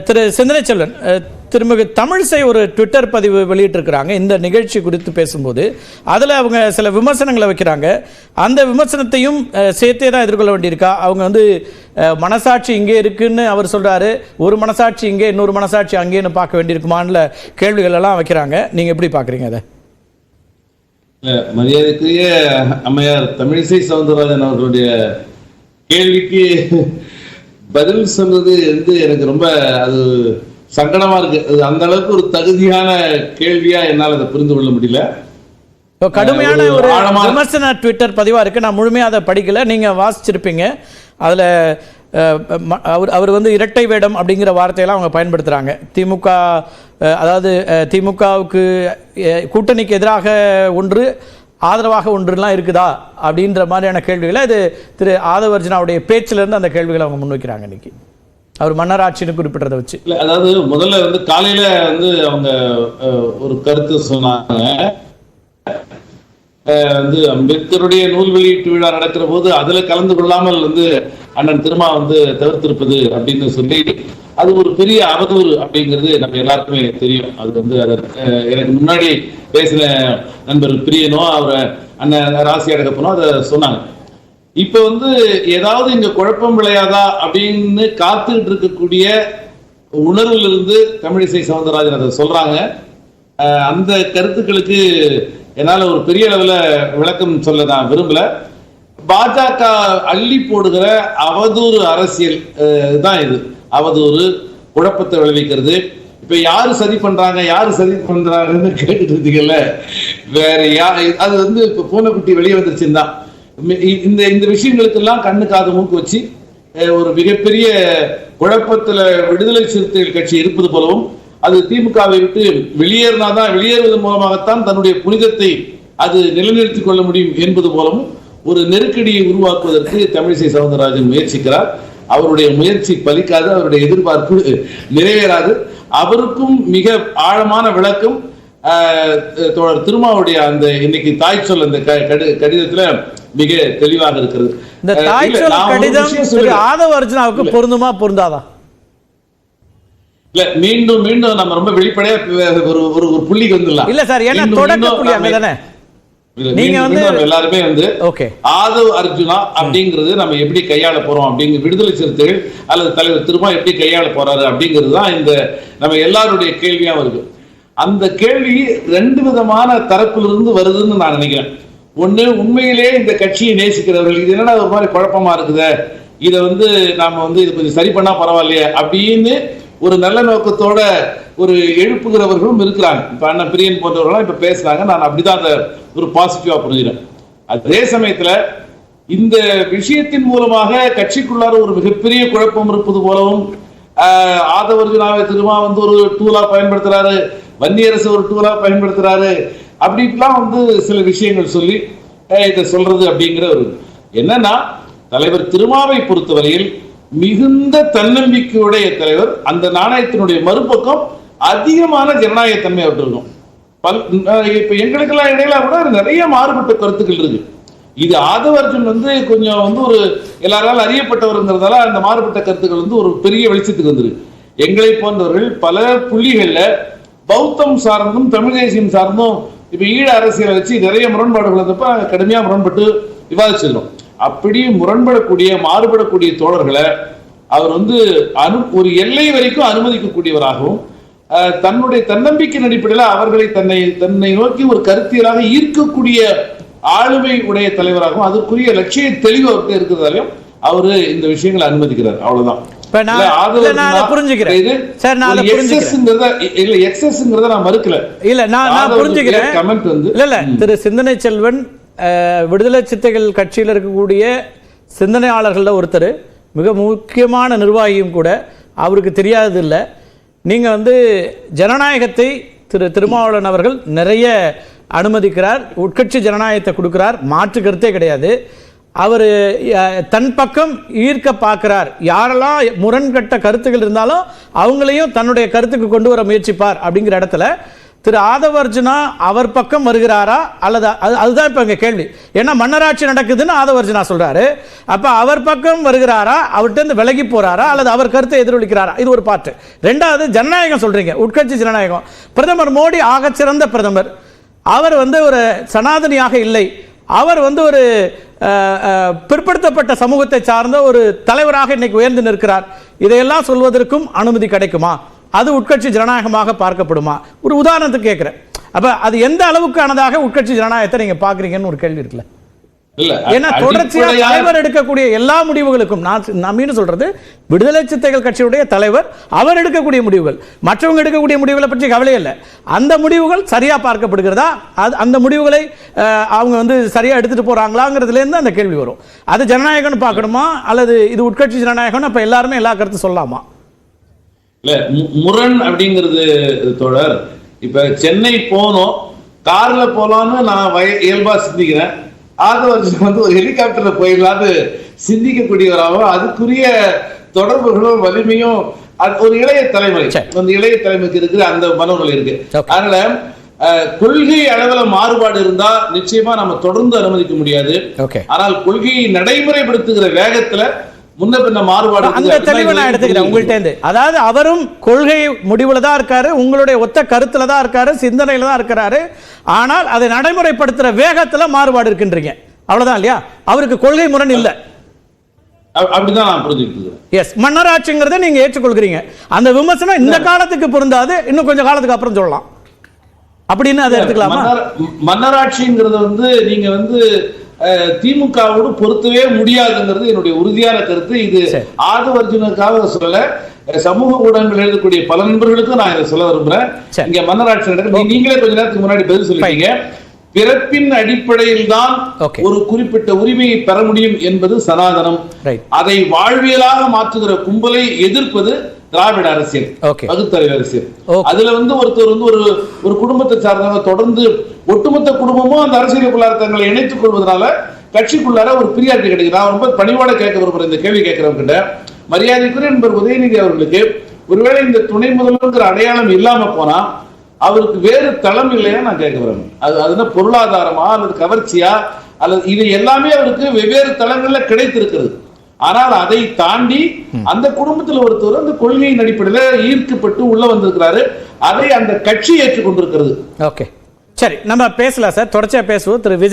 திரு சிந்தனை செல்வன், திருமிகு தமிழிசை ஒரு ட்விட்டர் பதிவு வெளியிட்டிருக்கிறாங்க இந்த நிகழ்ச்சி குறித்து பேசும்போது. அதில் அவங்க சில விமர்சனங்களை வைக்கிறாங்க. அந்த விமர்சனத்தையும் சேர்த்தே தான் எதிர்கொள்ள வேண்டியிருக்கா? அவங்க மனசாட்சி இங்கே இருக்குன்னு அவர் சொல்கிறாரு, ஒரு மனசாட்சி இங்கே இன்னொரு மனசாட்சி அங்கேன்னு பார்க்க வேண்டியிருக்குமான்னு கேள்விகள் எல்லாம் வைக்கிறாங்க. நீங்கள் எப்படி பார்க்குறீங்க அதை? மரியாதைக்குரிய அம்மையார் தமிழிசை சவுந்தரராஜன் அவர்களுடைய கேள்விக்கு பதில் சொல்றது எனக்கு ரொம்ப அது சங்கடமா இருக்கு. அது அந்த அளவுக்கு ஒரு தகுதியான கேள்வியா என்னால் அதை புரிந்து கொள்ள முடியல. கடுமையான ஒரு விமர்சன ட்விட்டர் பதிவா இருக்கு. நான் முழுமையாக அதை படிக்கல, நீங்க வாசிச்சிருப்பீங்க. அதுல அவர் இரட்டை வேடம் அப்படிங்கிற வார்த்தையெல்லாம் அவங்க பயன்படுத்துறாங்க. திமுக, அதாவது திமுகவுக்கு கூட்டணிக்கு எதிராக ஒன்று, ஆதரவாக ஒன்றுலாம் இருக்குதா அப்படின்ற மாதிரியான கேள்விகளை இது திரு ஆதவர்ஜனாவுடைய பேச்சிலிருந்து அந்த கேள்விகளை அவங்க முன்வைக்கிறாங்க. இன்னைக்கு அவர் மன்னராட்சின்னு குறிப்பிட்டதை வச்சு அதாவது முதல்ல காலையில அவங்க ஒரு கருத்து சொன்னாங்க. அம்பேத்கருடைய நூல் வெளியீட்டு விழா நடக்கிற போது அதுல கலந்து கொள்ளாமல் அண்ணன் திருமா தவிர்த்திருப்பது அப்படின்னு சொல்லி அது ஒரு பெரிய அவதூறு அப்படிங்கிறது நம்ம எல்லாருக்குமே தெரியும். அது எனக்கு முன்னாடி பேசின நண்பர் பிரியனோ அவரை அண்ணன் ராசி அடக்கப்பனோ அதை சொன்னாங்க. இப்ப ஏதாவது இங்க குழப்பம் விளையாதா அப்படின்னு காத்துக்கிட்டு இருக்கக்கூடிய உணர்வுல இருந்து தமிழிசை சவுந்தரராஜன் அதை சொல்றாங்க. அந்த கருத்துக்களுக்கு என்னால ஒரு பெரிய அளவுல விளக்கம் சொல்ல நான் விரும்பல. பாஜக அள்ளி போடுகிற அவதூறு அரசியல் தான் இது. அவதூறு, குழப்பத்தை விளைவிக்கிறது. இப்ப யாரு சரி பண்றாங்க யாரு சரி பண்றாங்கன்னு கேட்டுட்டு இருந்தீங்கல்ல, வேற அது இப்ப பூனைக்குட்டி வெளியே வந்துருச்சுன்னா இந்த விஷயங்களுக்கு எல்லாம் கண்ணு காது மூக்கு வச்சு ஒரு மிகப்பெரிய குழப்பத்துல விடுதலை சிறுத்தைகள் கட்சி இருப்பது போலவும், அது திமுகவை விட்டு வெளியேறுவதன் மூலமாகத்தான் தன்னுடைய புனிதத்தை அது நிலைநிறுத்திக் கொள்ள முடியும் என்பது போலவும் ஒரு நெருக்கடியை உருவாக்குவதற்கு தமிழிசை சவுந்தரராஜன் முயற்சிக்கிறார். அவருடைய முயற்சி பலிக்காது, அவருடைய எதிர்பார்ப்பு நிறைவேறாது. அவருக்கும் மிக ஆழமான விளக்கம் தோழர் திருமாவுடைய அந்த இன்னைக்கு தாய் சொல் அந்த கடிதத்துல மிக தெளிவாக இருக்கிறது. இந்த தாய் சொல் கடிதம் ஆதவர்ஜனாவுக்கு பொருந்துமா பொருந்தாதா? இல்ல, மீண்டும் மீண்டும் நம்ம ரொம்ப வெளிப்படையா ஒரு புள்ளிக்கு வந்துடலாம். இல்ல சார், ஏன்னா தொடக்க புள்ளி அங்கதானே. நீங்க எல்லாருமே ஆதவ் அர்ஜுனா அப்படிங்கிறது நம்ம எப்படி கையாள போறோம் அப்படிங்கிற விடுதலை சிறுத்தைகள் அல்லது தலைவர் திருமா எப்படி கையாள போறாரு அப்படிங்கிறது தான் இந்த நம்ம எல்லாருடைய கேள்வியா இருக்கு. அந்த கேள்வி ரெண்டு விதமான தரப்பிலிருந்து வருதுன்னு நான் நினைக்கிறேன். ஒண்ணு, உண்மையிலே இந்த கட்சியை நேசிக்கிறவர்கள் இது என்னடா ஒரு மாதிரி குழப்பமா இருக்குது, இதை நாம இது கொஞ்சம் சரி பண்ணா பரவாயில்லையே அப்படின்னு ஒரு நல்ல நோக்கத்தோட ஒரு எழுப்புகிறவர்களும் இருக்கிறாங்க. இப்ப அண்ணன் பிரியன் போன்றவர்கள் இப்ப பேசுறாங்க. நான் அப்படிதான் அதை ஒரு பாசிட்டிவா புரிஞ்சுறேன். அதே சமயத்துல இந்த விஷயத்தின் மூலமாக கட்சிக்குள்ளார ஒரு மிகப்பெரிய குழப்பம் இருப்பது போலவும், ஆதவர்ஜனாவை திருமா ஒரு டூலா பயன்படுத்துறாரு, வன்னியரசு ஒரு டூலா பயன்படுத்துறாரு, அப்படின்லாம் சில விஷயங்கள் சொல்லி இதை சொல்றது அப்படிங்கிற ஒரு என்னன்னா, தலைவர் திருமாவை பொறுத்தவரையில் மிகுந்த தன்னம்பிக்கையுடைய தலைவர். அந்த நாணயத்தினுடைய மறுபக்கம் அதிகமான ஜனநாயக தன்மை அவர்கிட்ட இருக்கும். இப்ப எங்களுக்கெல்லாம் இடையில கூட நிறைய மாறுபட்ட கருத்துக்கள் இருக்கு. இது ஆதவர்ஜன் கொஞ்சம் ஒரு எல்லாராலும் அறியப்பட்டவர்ங்கிறதால அந்த மாறுபட்ட கருத்துக்கள் ஒரு பெரிய வெளிச்சத்துக்கு வந்துருக்கு. எங்களை போன்றவர்கள் பல புள்ளிகள்ல பௌத்தம் சார்ந்தும் தமிழ் தேசியம் சார்ந்தும் இப்ப ஈழ அரசியலை வச்சு நிறைய முரண்பாடுகள் வந்தப்ப கடுமையா முரண்பட்டு விவாதிச்சிருக்கோம். அப்படி முரண்படக்கூடிய மாறுபடக்கூடிய தோழர்களை அவர் ஒரு எல்லை வரைக்கும் அனுமதிக்கக்கூடியவராகவும் தன்னுடைய தன்னம்பிக்கையின் அடிப்படையில் அவர்களை தன்னை நோக்கி ஒரு கருத்தியலாக ஈர்க்கக்கூடிய ஆளுமை உடைய தலைவராகவும் அதற்குரிய லட்சிய தெளிவு அவர்கிட்ட இருக்கிறதாலையும் அவரு இந்த விஷயங்களை அனுமதிக்கிறார். அவ்வளவுதான். திரு சிந்தனை செல்வன் விடுதலை சிறுத்தைகள் கட்சியில் இருக்கக்கூடிய சிந்தனையாளர்கள் ஒருத்தர், மிக முக்கியமான நிர்வாகியும் கூட. அவருக்கு தெரியாதது இல்லை. நீங்கள் ஜனநாயகத்தை திரு திருமாவளவன் அவர்கள் நிறைய அனுமதிக்கிறார், உட்கட்சி ஜனநாயகத்தை கொடுக்கிறார், மாற்று கருத்தே கிடையாது. அவர் தன் பக்கம் ஈர்க்க பார்க்கிறார். யாரெல்லாம் முரண்கட்ட கருத்துக்கள் இருந்தாலும் அவங்களையும் தன்னுடைய கருத்துக்கு கொண்டு வர முயற்சிப்பார். அப்படிங்கிற இடத்துல திரு ஆதவ அர்ஜுனா அவர் பக்கம் வருகிறாரா அல்லது அதுதான் இப்ப இங்க கேள்வி. ஏன்னா மன்னராட்சி நடக்குதுன்னு ஆதவ அர்ஜுனா சொல்றாரு. அப்ப அவர் பக்கம் வருகிறாரா, அவர்கிட்ட இருந்து விலகி போறாரா அல்லது அவர் கருத்தை எதிரொலிக்கிறாரா? இது ஒரு பாட்டு. ரெண்டாவது ஜனநாயகம் சொல்றீங்க, உட்கட்சி ஜனநாயகம். பிரதமர் மோடி ஆகச்சிறந்த பிரதமர். அவர் ஒரு சனாதனியாக இல்லை. அவர் ஒரு பிற்படுத்தப்பட்ட சமூகத்தை சார்ந்த ஒரு தலைவராக இன்னைக்கு உயர்ந்து நிற்கிறார். இதையெல்லாம் சொல்வதற்கும் அனுமதி கிடைக்குமா? அது உட்கட்சி ஜனநாயகமாக பார்க்கப்படுமா? ஒரு உதாரணத்துக்கு கேட்கிறேன். அப்ப அது எந்த அளவுக்கானதாக உட்கட்சி ஜனநாயகத்தை நீங்க பாக்குறீங்கன்னு ஒரு கேள்வி இருக்குல்ல. ஏன்னா தொடர்ச்சியா தலைவர் எடுக்கக்கூடிய எல்லா முடிவுகளுக்கும் நான் மீண்டும் சொல்றது, விடுதலை சிறுத்தைகள் கட்சியுடைய தலைவர் அவர் எடுக்கக்கூடிய முடிவுகள், மற்றவங்க எடுக்கக்கூடிய முடிவுகளை பற்றி கவலை இல்லை. அந்த முடிவுகள் சரியா பார்க்கப்படுகிறதா, அந்த முடிவுகளை அவங்க சரியா எடுத்துட்டு போறாங்களாங்கிறதுல இருந்து அந்த கேள்வி வரும். அது ஜனநாயகம்னு பார்க்கணுமா அல்லது இது உட்கட்சி ஜனநாயகம் அப்ப எல்லாருமே எல்லா கருத்து சொல்லலாமா? இல்ல, முரண் அப்படிங்கிறது தோழர். இப்ப சென்னை போனோம், கார்ல போலான்னு நான் இயல்பா சிந்திக்கிறேன். ஆதவர்ஜுன் ஒரு ஹெலிகாப்டர்ல போயிடலான்னு சிந்திக்கக்கூடியவராகவும் அதுக்குரிய தொடர்புகளும் வலிமையும் ஒரு இளைய தலைமை, அந்த இளைய தலைமைக்கு இருக்கிற அந்த மனோநிலை இருக்கு. அதனால கொள்கை அளவுல மாறுபாடு இருந்தா நிச்சயமா நம்ம தொடர்ந்து அனுமதிக்க முடியாது. ஆனால் கொள்கையை நடைமுறைப்படுத்துகிற வேகத்துல முன்ன பின்ன மாறுபாடு அந்த தெளிவை நான் எடுத்துக்கிறேன் உங்கள்ட்ட இருந்து. அதாவது அவரும் கொள்கை முடிவுல தான் இருக்காரு, உங்களுடைய ஒத்த கருத்துல தான் இருக்காரு, சிந்தனையில தான் இருக்கிறாரு. ஆனால் அதை நடைமுறைப்படுத்துற வேகத்துல மாறுபாடு இருக்குன்றீங்க, அவ்வளவுதான் இல்லையா? அவருக்கு கொள்கை முரண் இல்ல, அப்படிதான் நான் புரிஞ்சுக்கிறேன். எஸ், மன்னராட்சிங்கிறத நீங்க ஏற்றுக்கொள்கிறீங்க. அந்த விமர்சனம் இந்த காலத்துக்கு பொருந்தாது, இன்னும் கொஞ்சம் காலத்துக்கு அப்புறம் சொல்லலாம் அப்படின்னு அதை எடுத்துக்கலாமா? மன்னராட்சிங்கிறது நீங்க திமுகவோடு பொருத்தவே முடியாதுங்கிறது என்னுடைய உறுதியான கருத்து. இது ஆதவ அர்ஜுனுக்காக சொல்ல, சமூக ஊடகங்கள் எழுதக்கூடிய பல நண்பர்களுக்கும் நான் இதை சொல்ல விரும்புறேன். இங்க மன்னராட்சி நடக்குது. நீங்களே கொஞ்ச நேரத்துக்கு முன்னாடி பதில் சொல்லிட்டீங்க. பிறப்பின் அடிப்படையில் தான் ஒரு குறிப்பிட்ட உரிமையை பெற முடியும் என்பது சனாதனம். அதை வாழ்வியலாக மாற்றுகிற கும்பலை எதிர்ப்பது திராவிட அரசியல், பகுத்தறிவு அரசியல். அதுல ஒருத்தர் ஒரு குடும்பத்தை சார்ந்தவங்க தொடர்ந்து ஒட்டுமொத்த குடும்பமும் அந்த அரசியலுக்குள்ளார தங்களை இணைத்துக் கொள்வதனால கட்சிக்குள்ளார ஒரு பிரியாரிட்டி கிடைக்குது. நான் ரொம்ப பணிவோட கேட்க விரும்புறேன் இந்த கேள்வி கேட்கிறவங்க கிட்ட. மரியாதைக்குரிய நண்பர் உதயநிதி அவர்களுக்கு ஒருவேளை இந்த துணை முதல்வர்ங்கிற அடையாளம் இல்லாம போனா அவருக்கு வேறு தளம் இல்லையா நான் கேட்க விரும்புறேன். அது பொருளாதாரமா அல்லது கவர்ச்சியா அல்லது இது எல்லாமே அவருக்கு வெவ்வேறு தளங்கள்ல கிடைத்திருக்கிறது. ஆனால் அதை தாண்டி அந்த குடும்பத்தில் ஒருத்தர் அந்த கொள்கையின் அடிப்படையில் ஈர்க்கப்பட்டு உள்ள வந்திருக்கிறாரு. அதை அந்த கட்சி ஏற்றுக்கொண்டிருக்கிறது. ஓகே, சரி, நம்ம பேசலாம் சார், தொடர்ச்சியா பேசுவோம். திரு விஜய்